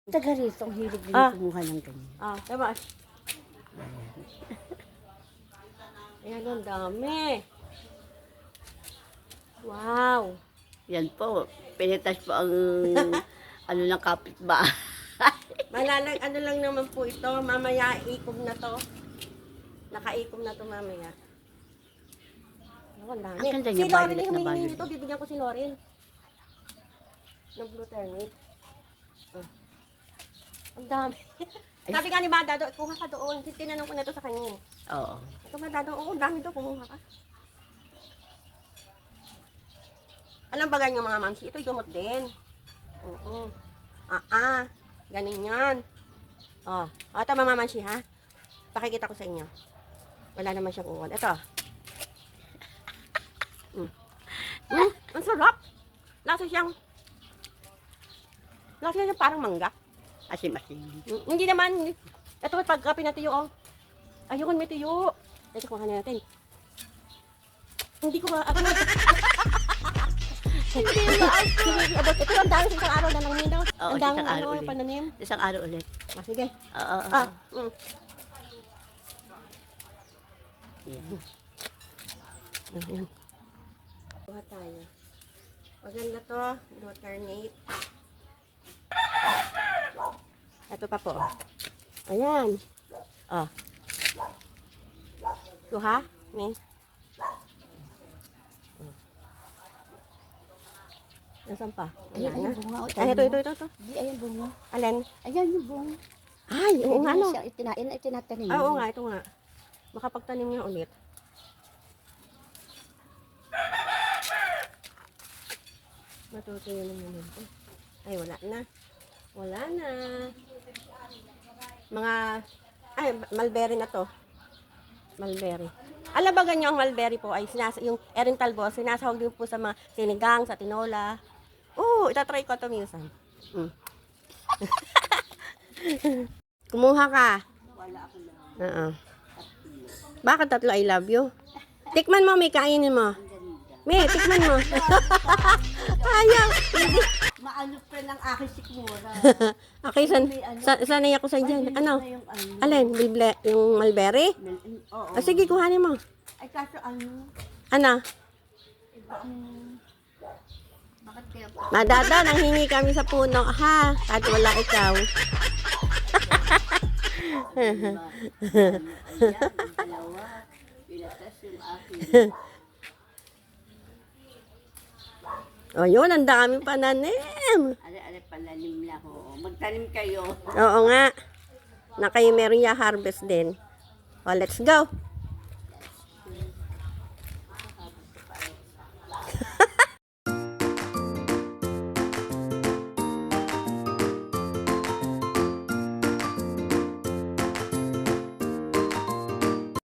Taga rito, ang hilig din kumuha ng ganyan. Diba? Ayan, ang dami. Wow. Yan po, pinitas po ang ano ng kapitbahay. Ano lang naman po ito. Mamaya, ikom na to. Nakaikom na to mamaya. Ang dami. Ang ganda Si niya, Lauren violet yung na humingi violet. nito. Bibigyan ko si Lauren. Ng blue ternate. Ang dami. Sabi nga ni Madado, kuha ka doon. Tinanong ko na to sa kanya. Oo. Ito Madado, oo, dami to. Kumuha ka. Alam ba ganyan mga mamsi? Ito'y gamot din. Oo. Ganin yan. Ito mga mamsi ha. Pakikita ko sa inyo. Wala naman siyang uwan. Ito. Ang sarap. Lasa siyang parang mangga. Asim-asim. Hindi naman. Ito pagka pinatuyo, oh. Ayun, may tuyo. Ito, kuha natin. Hindi ko ba, ako na. Hindi ba? Ito ang dami sa isang araw na lang nito. Oo, Ang dami isang araw ulit. pananim. Isang araw ulit. Sige. Oo. Ayan. Kuha tayo. Maganda to. Blue ternate. Ito pa po. Ayan. Kuha. May. Nasaan pa? Ayan, Ayan. bunga. Ay, ito. Di, ayan bunga. Alin? Ayan yung bunga. Ay, oo nga, no. Itinatanim. Oo nga, ito nga. Makapagtanim niya ulit. Matutuyo naman ito. Ay, wala na. Wala na. Mulberry na to. Mulberry. Alam ba ganyan ang mulberry po ay yung Erental Boss, sinasahog din po sa mga sinigang, sa tinola. Itatry ko ito minsan. Kumuha ka. Wala ako lang. Bakit tatlo I love you? Tikman mo, may kainin mo. May, tikman mo. Ayaw. Maano pa ng aking sikmura. Okay, sanay ako sa dyan. Ano? Alin? Yung mulberry? Oo. Sige, kuhanin mo. Ay, kaso ano? Ano? Iba ang... Bakit kaya po? Madada, nanghingi kami sa puno, ha? Kahit wala ikaw. Ayan, yung dalawa. Pinatas yung aking... Yun, ang daming pananim. Ala, palalim lang ho. Magtanim kayo. Oo nga. Na kayo meron ya harvest din. Let's go.